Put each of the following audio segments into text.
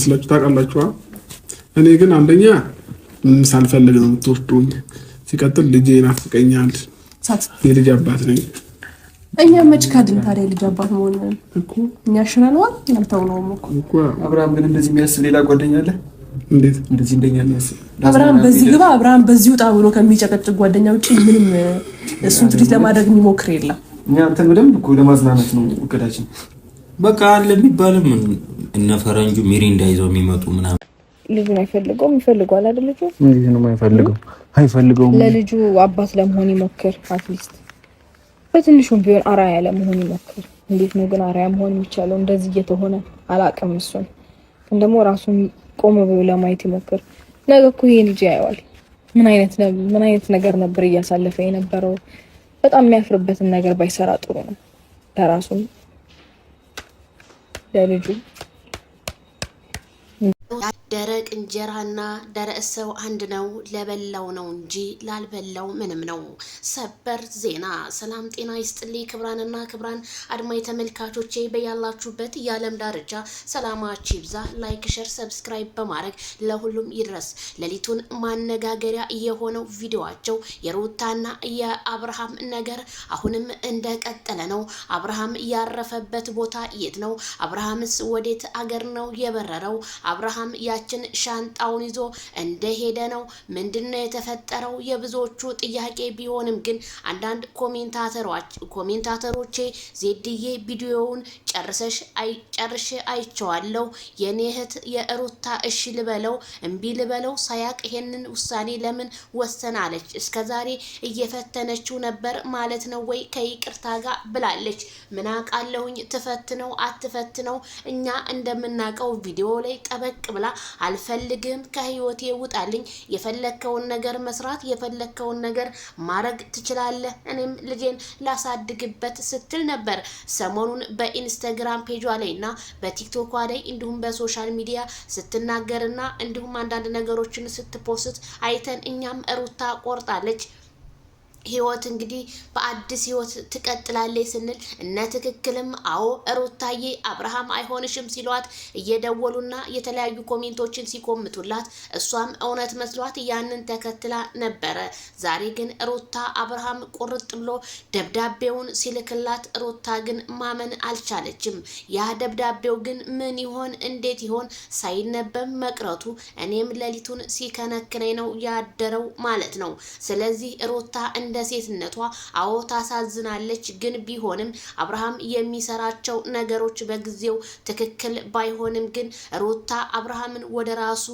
እንደሚመስላችሁ ታውቃላችሁ። እኔ ግን አንደኛ ሳልፈልግ ነው የምትወስዱኝ። ሲቀጥል ልጄ ናፍቀኛል። የልጅ አባት ነኝ። እኛ መች ካድን ታዲያ ልጅ አባት መሆን እኮ እኛ ሽረናል ያልተው ነው እኮ። አብርሃም ግን እንደዚህ የሚያስብ ሌላ ጓደኛ አለ? እንዴት እንደዚህ እንደኛ የሚያስብ አብርሃም በዚህ ግባ አብርሃም በዚህ ውጣ ብሎ ከሚጨቀጭቅ ጓደኛ ውጪ ምንም እሱን ትሪት ለማድረግ የሚሞክር የለም። እኛ አንተን በደንብ እኮ ለማዝናናት ነው እቅዳችን። በቃ አለ የሚባልም እነ ፈረንጁ ሚሪንዳ ይዘው የሚመጡ ምናምን ልጁን አይፈልገውም። ይፈልገዋል አይደል? ልጁ እንዴት ነው አይፈልገውም? ለልጁ አባት ለመሆን ይሞክር። አትሊስት በትንሹም ቢሆን አራያ ለመሆን ይሞክር። እንዴት ነው ግን አራያ መሆን የሚቻለው? እንደዚህ እየተሆነ አላውቅም። እሱን ግን ደግሞ ራሱን ቆም ብሎ ለማየት ይሞክር። ነገ እኮ ይሄ ልጅ ያየዋል። ምን አይነት ነገር ነበር እያሳለፈ የነበረው? በጣም የሚያፍርበትን ነገር ባይሰራ ጥሩ ነው ለራሱም ለልጁ። ደረቅ እንጀራና ደረቅ ሰው አንድ ነው። ለበላው ነው እንጂ ላልበላው ምንም ነው። ሰበር ዜና። ሰላም ጤና ይስጥልኝ ክብራንና ክብራን አድማጭ ተመልካቾቼ በያላችሁበት የዓለም ዳርቻ ሰላማችሁ ይብዛ። ላይክ፣ ሼር፣ ሰብስክራይብ በማድረግ ለሁሉም ይድረስ። ሌሊቱን ማነጋገሪያ የሆነው ቪዲዮአቸው የሩታና የአብርሃም ነገር አሁንም እንደቀጠለ ነው። አብርሃም ያረፈበት ቦታ የት ነው? አብርሃምስ ወዴት አገር ነው የበረረው? አብርሃም ያችን ሻንጣውን ይዞ እንደሄደ ነው። ምንድነው የተፈጠረው? የብዙዎቹ ጥያቄ ቢሆንም ግን አንዳንድ ኮሜንታተሮቼ ዜድዬ ቪዲዮውን ጨርሼ አይቼዋለሁ። የኔ እህት የሩታ እሺ ልበለው እምቢ ልበለው ሳያቅ ይሄንን ውሳኔ ለምን ወሰናለች? እስከዛሬ እየፈተነችው ነበር ማለት ነው ወይ ከይቅርታ ጋር ብላለች። ምን አውቃለሁኝ ትፈትነው አትፈትነው። እኛ እንደምናውቀው ቪዲዮ ላይ ጠበቅ ብላ አልፈልግም ከህይወቴ ውጣልኝ፣ የፈለከውን ነገር መስራት የፈለከውን ነገር ማድረግ ትችላለህ፣ እኔም ልጄን ላሳድግበት ስትል ነበር ሰሞኑን በኢንስታግራም ፔጇ ላይና በቲክቶክ ላይ እንዲሁም በሶሻል ሚዲያ ስትናገርና እንዲሁም አንዳንድ ነገሮችን ስትፖስት አይተን እኛም ሩታ ቆርጣለች ህይወት እንግዲህ በአዲስ ህይወት ትቀጥላለች ስንል እነ ትክክልም አዎ ሩታዬ አብርሃም አይሆንሽም ሲሏት እየደወሉና የተለያዩ ኮሜንቶችን ሲኮምቱላት እሷም እውነት መስሏት ያንን ተከትላ ነበረ። ዛሬ ግን ሩታ አብርሃም ቁርጥ ብሎ ደብዳቤውን ሲልክላት ሩታ ግን ማመን አልቻለችም። ያ ደብዳቤው ግን ምን ይሆን እንዴት ይሆን ሳይነበብ መቅረቱ እኔም ሌሊቱን ሲከነክነኝ ነው ያደረው ማለት ነው። ስለዚህ ሩታ እንደ ሴትነቷ አዎ ታሳዝናለች። ግን ቢሆንም አብርሃም የሚሰራቸው ነገሮች በጊዜው ትክክል ባይሆንም ግን ሩታ አብርሃምን ወደ ራሱ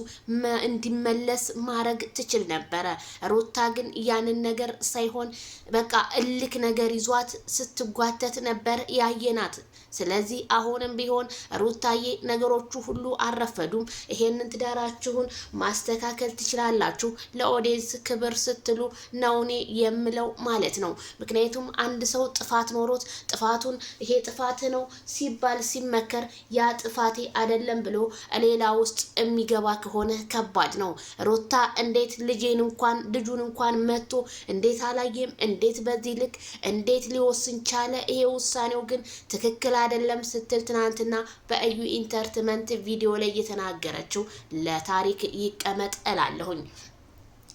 እንዲመለስ ማድረግ ትችል ነበረ። ሩታ ግን ያንን ነገር ሳይሆን በቃ እልክ ነገር ይዟት ስትጓተት ነበር ያየናት። ስለዚህ አሁንም ቢሆን ሩታዬ ነገሮቹ ሁሉ አረፈዱም። ይሄንን ትዳራችሁን ማስተካከል ትችላላችሁ። ለኦዲየንስ ክብር ስትሉ ነውኔ የምለው ማለት ነው። ምክንያቱም አንድ ሰው ጥፋት ኖሮት ጥፋቱን ይሄ ጥፋት ነው ሲባል ሲመከር ያ ጥፋቴ አይደለም ብሎ ሌላ ውስጥ የሚገባ ከሆነ ከባድ ነው። ሩታ እንዴት ልጁን እንኳን መጥቶ እንዴት አላየም? እንዴት በዚህ ልክ እንዴት ሊወስን ቻለ? ይሄ ውሳኔው ግን ትክክል አይደለም ስትል ትናንትና በእዩ ኢንተርቴይንመንት ቪዲዮ ላይ የተናገረችው ለታሪክ ይቀመጥ እላለሁኝ።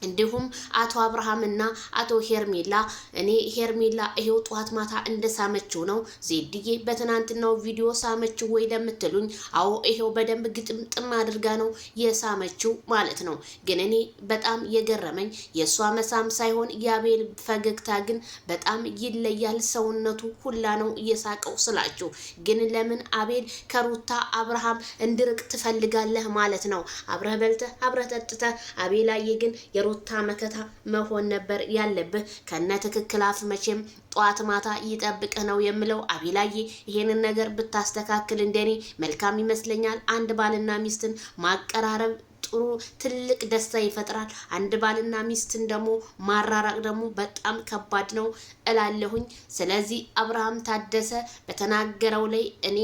እንዲሁም አቶ አብርሃምና አቶ ሄርሜላ እኔ ሄርሜላ ይሄው ጧት ማታ እንደሳመችው ነው ዜድዬ በትናንትናው ቪዲዮ ሳመችው ወይ ለምትሉኝ አዎ ይሄው በደንብ ግጥምጥም አድርጋ ነው የሳመችው ማለት ነው። ግን እኔ በጣም የገረመኝ የሷ መሳም ሳይሆን የአቤል ፈገግታ ግን በጣም ይለያል። ሰውነቱ ሁላ ነው እየሳቀው ስላችሁ ግን ለምን አቤል ከሩታ አብርሃም እንድርቅ ትፈልጋለህ ማለት ነው? አብረህ በልተህ አብረህ ጠጥተህ አቤላዬ ግን ሩታ መከታ መሆን ነበር ያለብህ። ከነ ትክክል አፍ መቼም ጧት ማታ ይጠብቅህ ነው የምለው። አቤላዬ ይሄንን ነገር ብታስተካክል እንደኔ መልካም ይመስለኛል። አንድ ባልና ሚስትን ማቀራረብ ጥሩ ትልቅ ደስታ ይፈጥራል። አንድ ባልና ሚስትን ደግሞ ማራራቅ ደግሞ በጣም ከባድ ነው እላለሁኝ። ስለዚህ አብርሃም ታደሰ በተናገረው ላይ እኔ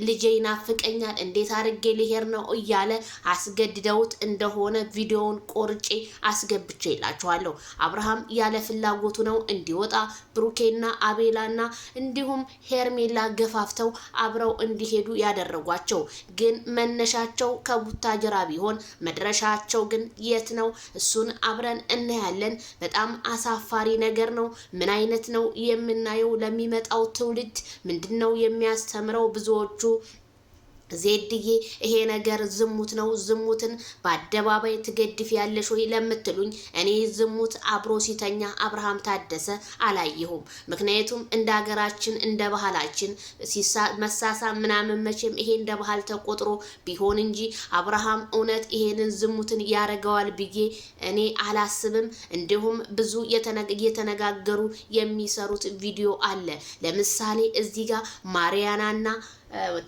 ልጄ ይናፍቀኛል እንዴት አድርጌ ልሄድ ነው እያለ አስገድደውት እንደሆነ ቪዲዮውን ቆርጬ አስገብቼ ይላችኋለሁ። አብርሃም ያለ ፍላጎቱ ነው እንዲወጣ ብሩኬና አቤላና እንዲሁም ሄርሜላ ገፋፍተው አብረው እንዲሄዱ ያደረጓቸው። ግን መነሻቸው ከቡታጅራ ቢሆን መድረሻቸው ግን የት ነው? እሱን አብረን እናያለን። በጣም አሳፋሪ ነገር ነው። ምን አይነት ነው የምናየው? ለሚመጣው ትውልድ ምንድነው የሚያስተምረው? ብዙዎቹ ዜድዬ ይሄ ነገር ዝሙት ነው፣ ዝሙትን በአደባባይ ትገድፍ ያለሽ ወይ ለምትሉኝ እኔ ዝሙት አብሮ ሲተኛ አብርሃም ታደሰ አላየሁም። ምክንያቱም እንደ ሀገራችን እንደ ባህላችን መሳሳ ምናምን መቼም ይሄ እንደ ባህል ተቆጥሮ ቢሆን እንጂ አብርሃም እውነት ይሄንን ዝሙትን ያረገዋል ብዬ እኔ አላስብም። እንዲሁም ብዙ እየተነጋገሩ የሚሰሩት ቪዲዮ አለ። ለምሳሌ እዚህ ጋር ማሪያናና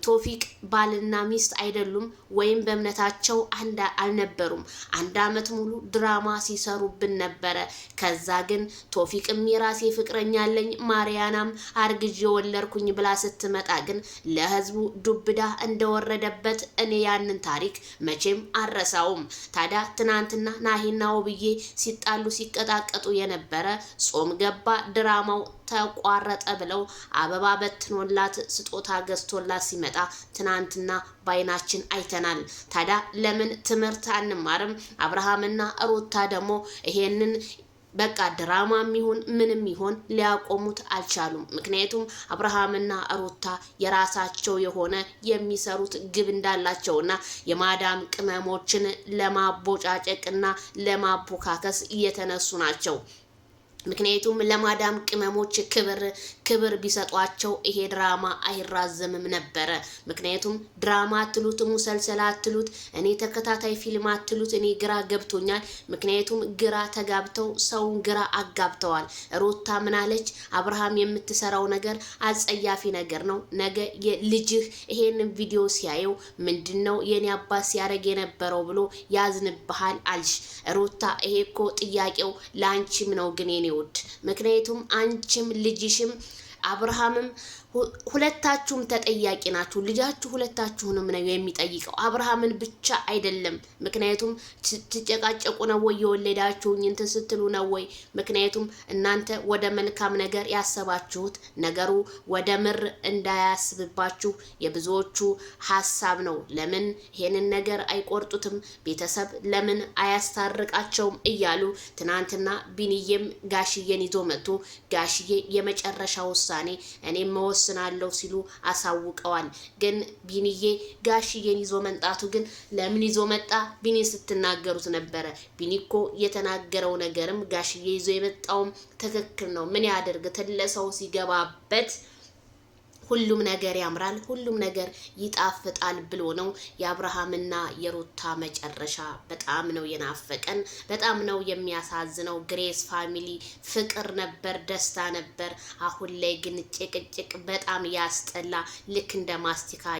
ቶፊቅ ባልና ሚስት አይደሉም ወይም በእምነታቸው አንድ አልነበሩም። 1 አመት ሙሉ ድራማ ሲሰሩብን ነበረ። ከዛ ግን ቶፊቅም የራሴ ፍቅረኛ አለኝ ማሪያናም አርግዤ ወለድኩኝ ብላ ስትመጣ ግን ለህዝቡ ዱብዳ እንደወረደበት እኔ ያንን ታሪክ መቼም አረሳውም። ታዲያ ትናንትና ናሂና ውብዬ ሲጣሉ ሲቀጣቀጡ የነበረ ጾም ገባ ድራማው ተቋረጠ ብለው አበባ በትኖላት ስጦታ ገዝቶላት ሲመጣ ትናንትና ባይናችን አይተናል። ታዲያ ለምን ትምህርት አንማርም? አብርሃምና ሩታ ደግሞ ይሄንን በቃ ድራማም ይሁን ምንም ይሁን ሊያቆሙት አልቻሉም። ምክንያቱም አብርሃምና ሩታ የራሳቸው የሆነ የሚሰሩት ግብ እንዳላቸውና የማዳም ቅመሞችን ለማቦጫጨቅና ለማቦካከስ እየተነሱ ናቸው። ምክንያቱም ለማዳም ቅመሞች ክብር ቢሰጧቸው ይሄ ድራማ አይራዘምም ነበረ። ምክንያቱም ድራማ አትሉት ሙሰልሰል አትሉት እኔ ተከታታይ ፊልም አትሉት እኔ ግራ ገብቶኛል። ምክንያቱም ግራ ተጋብተው ሰውን ግራ አጋብተዋል። ሩታ ምናለች? አብርሃም የምትሰራው ነገር አጸያፊ ነገር ነው። ነገ ልጅህ ይሄንን ቪዲዮ ሲያየው ምንድነው የኔ አባት ሲያረግ የነበረው ብሎ ያዝንብሃል አልሽ። ሩታ ይሄ እኮ ጥያቄው ላንቺም ነው ግን የኔ ውድ። ምክንያቱም አንቺም ልጅሽም አብርሃምም ሁለታችሁም ተጠያቂ ናችሁ። ልጃችሁ ሁለታችሁንም ነው የሚጠይቀው፣ አብርሃምን ብቻ አይደለም። ምክንያቱም ትጨቃጨቁ ነው ወይ የወለዳችሁኝ እንትን ስትሉ ነው ወይ? ምክንያቱም እናንተ ወደ መልካም ነገር ያሰባችሁት ነገሩ ወደ ምር እንዳያስብባችሁ የብዙዎቹ ሀሳብ ነው። ለምን ይሄንን ነገር አይቆርጡትም? ቤተሰብ ለምን አያስታርቃቸውም? እያሉ ትናንትና ቢኒዬም ጋሽዬን ይዞ መጥቶ ጋሽዬ የመጨረሻ ውሳኔ እኔም ወስናለሁ ሲሉ አሳውቀዋል። ግን ቢኒዬ ጋሽዬን ይዞ መንጣቱ ግን ለምን ይዞ መጣ? ቢኒ ስትናገሩት ነበረ። ቢኒኮ የተናገረው ነገርም ጋሽዬ ይዞ የመጣውም ትክክል ነው። ምን ያደርግ ትለሰው ሲገባበት ሁሉም ነገር ያምራል፣ ሁሉም ነገር ይጣፍጣል ብሎ ነው። የአብርሃምና የሩታ መጨረሻ በጣም ነው የናፈቀን፣ በጣም ነው የሚያሳዝነው። ግሬስ ፋሚሊ ፍቅር ነበር፣ ደስታ ነበር። አሁን ላይ ግን ጭቅጭቅ በጣም ያስጠላ፣ ልክ እንደ ማስቲካ